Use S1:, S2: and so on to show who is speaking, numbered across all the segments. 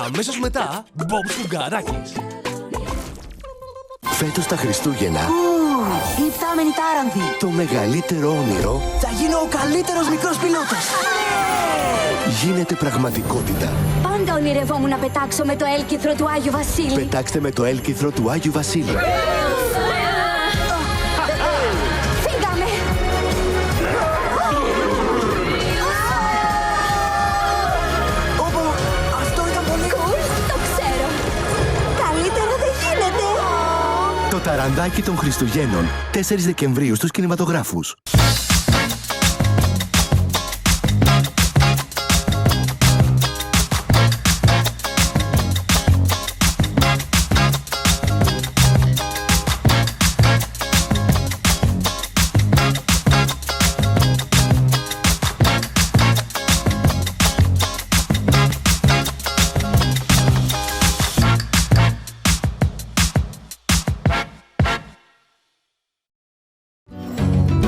S1: Αμέσως μετά, Μπομπ Σουγκαράκης.
S2: Φέτος τα Χριστούγεννα,
S3: Γλυπτάμενη τάρανθη.
S2: το μεγαλύτερο όνειρο
S3: Θα γίνω ο καλύτερος μικρός πιλότος.
S2: γίνεται πραγματικότητα.
S4: Πάντα ονειρευόμουν να πετάξω με το έλκυθρο του Άγιου Βασίλη.
S2: Πετάξτε με το έλκυθρο του Άγιου Βασίλη.
S4: Φύγαμε!
S3: Αυτό ήταν πολύ
S4: Κουλ, το ξέρω. Καλύτερα δεν γίνεται.
S2: Το ταραντάκι των Χριστουγέννων, 4 Δεκεμβρίου στους κινηματογράφους.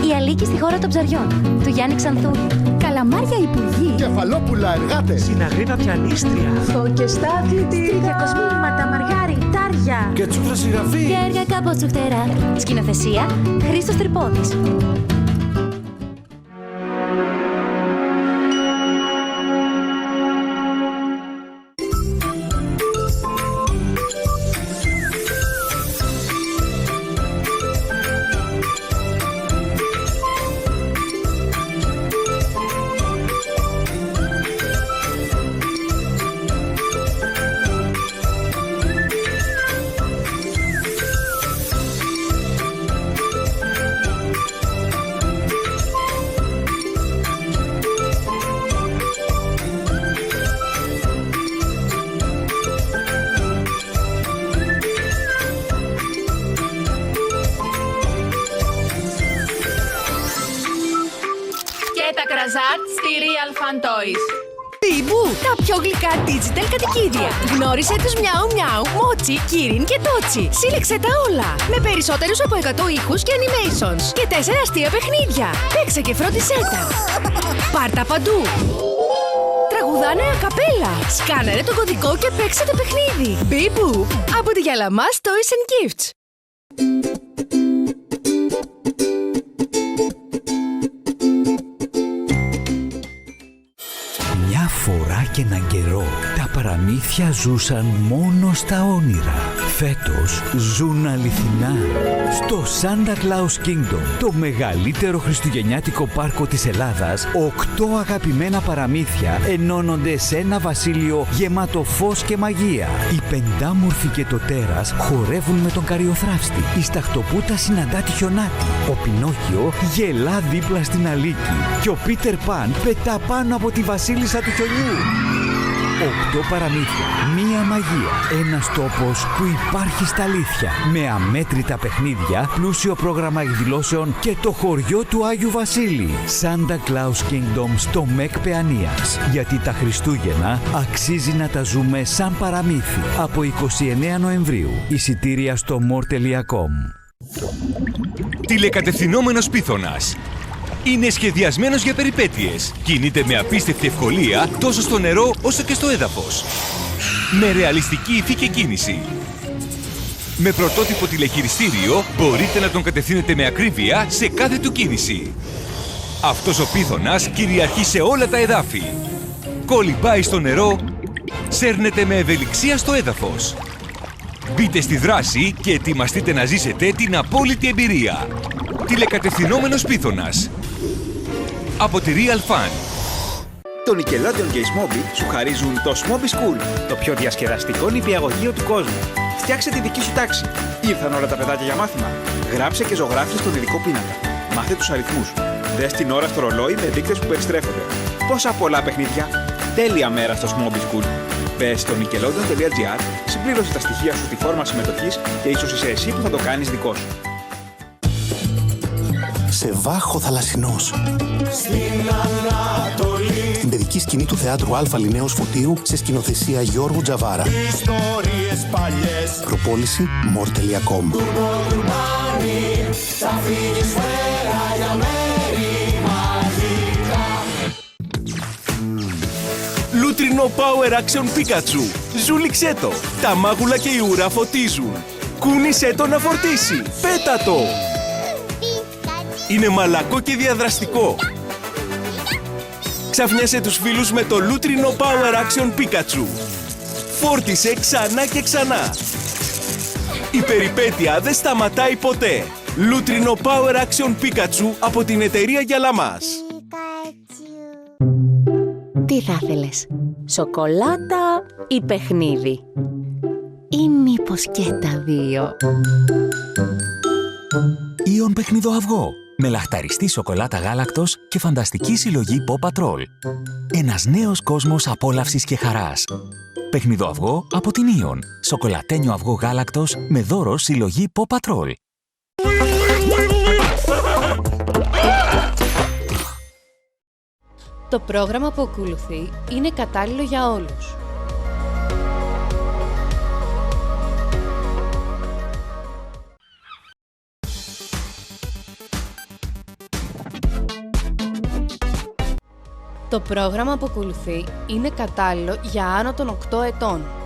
S4: Η Αλίκη στη χώρα των ψαριών, του Γιάννη Ξανθούλη. Καλαμάρια υπουργοί.
S5: Κεφαλόπουλα εργάτες.
S1: Συναγρήπα πιανίστρια.
S3: Φωκεστά αθλητή.
S4: Διακοσμήματα, μαργάρι, τάρια.
S1: Και τσούφλα συγγραφή.
S4: Και έργα κάπως τσουχτερά. Σκηνοθεσία, Χρήστος Τρυπώδης.
S6: Και τα κραζάτ στη Real Fun Toys.
S7: Μπιμπού, τα πιο γλυκά digital κατοικίδια. Γνώρισε τους Μιάου Μιάου, Μότσι, Κίριν και Τότσι. Σύλλεξε τα όλα. Με περισσότερους από 100 ήχους και animations. Και 4 αστεία παιχνίδια. Παίξε και φρόντισέ τα. Πάρτα παντού. Τραγουδάνε ακαπέλα. Σκάναρε τον κωδικό και παίξε το παιχνίδι. Μπιμπού, από τη Γιαλαμάς Toys and Gifts.
S8: Μια φορά και έναν καιρό, τα παραμύθια ζούσαν μόνο στα όνειρα. Φέτος ζουν αληθινά στο Santa Claus Kingdom, το μεγαλύτερο χριστουγεννιάτικο πάρκο της Ελλάδας. 8 αγαπημένα παραμύθια ενώνονται σε ένα βασίλειο γεμάτο φως και μαγεία. Οι πεντάμορφοι και το τέρας χορεύουν με τον Καριοθράφστη. Η Σταχτοπούτα συναντά τη Χιονάτη. Ο Πινόκιο γελά δίπλα στην Αλίκη. Και ο Πίτερ Παν πετά πάνω από τη βασίλισσα του χιονιού. 8 παραμύθια, μία μαγεία, ένας τόπος που υπάρχει στα αλήθεια. Με αμέτρητα παιχνίδια, πλούσιο πρόγραμμα εκδηλώσεων και το χωριό του Άγιου Βασίλη. Santa Claus Kingdom στο ΜΕΚ Παιανίας. Γιατί τα Χριστούγεννα αξίζει να τα ζούμε σαν παραμύθι. Από 29 Νοεμβρίου. Εισιτήρια στο more.com.
S9: Τηλεκατευθυνόμενος πίθωνας. Είναι σχεδιασμένος για περιπέτειες. Κινείται με απίστευτη ευκολία τόσο στο νερό όσο και στο έδαφος. Με ρεαλιστική υφή και κίνηση. Με πρωτότυπο τηλεχειριστήριο μπορείτε να τον κατευθύνετε με ακρίβεια σε κάθε του κίνηση. Αυτός ο πίθωνας κυριαρχεί σε όλα τα εδάφη. Κολυμπάει στο νερό, σέρνεται με ευελιξία στο έδαφος. Μπείτε στη δράση και ετοιμαστείτε να ζήσετε την απόλυτη εμπειρία. Τηλεκατευθυνόμενος πίθωνας. Από τη Real Fun.
S10: Το Nickelodeon και η Smoby σου χαρίζουν το Smoby School, το πιο διασκεδαστικό νηπιαγωγείο του κόσμου. Φτιάξε τη δική σου τάξη. Ήρθαν όλα τα παιδάκια για μάθημα. Γράψε και ζωγράφισε στον ειδικό πίνακα. Μάθε τους αριθμούς. Δες την ώρα στο ρολόι με δείκτες που περιστρέφονται. Τόσα πολλά παιχνίδια. Τέλεια μέρα στο Smoby School. Μπες στο nickelodeon.gr, συμπλήρωσε τα στοιχεία σου στη φόρμα συμμετοχής και ίσως είσαι εσύ που θα το κάνεις δικό σου.
S2: Σε βάχο θαλασσινός.
S5: Στην Ανατολή.
S2: Στην παιδική σκηνή του θεάτρου Α Λινέως Φωτίου σε σκηνοθεσία Γιώργου Τζαβάρα.
S5: Ιστορίες παλιές.
S2: Προπόληση more.com.
S5: Θα φύγεις πέρα για μέρη μαγικά.
S1: Λούτρινο Power Action Pikachu. Ζούληξέ το. Τα μάγουλα και η ουρά φωτίζουν. Κούνησέ το να φορτίσει. Πέτα το. Είναι μαλακό και διαδραστικό. Ξαφνιάσαι τους φίλους με το Λούτρινο Power Action Pikachu. Φόρτισε ξανά και ξανά. Η περιπέτεια δεν σταματάει ποτέ. Λούτρινο Power Action Pikachu από την εταιρεία Γιαλαμάς.
S7: Τι θα ήθελες, σοκολάτα ή παιχνίδι? Ή μήπως και τα δύο?
S11: Ιον παιχνιδό αυγό. Με λαχταριστή σοκολάτα γάλακτος και φανταστική συλλογή Paw Patrol. Ένας νέος κόσμος απόλαυσης και χαράς. Παιχνιδό αυγό από την Ιον. Σοκολατένιο αυγό γάλακτος με δώρο συλλογή Paw Patrol.
S7: Το πρόγραμμα που ακολουθεί είναι κατάλληλο για όλους. Το πρόγραμμα που ακολουθεί είναι κατάλληλο για άνω των 8 ετών.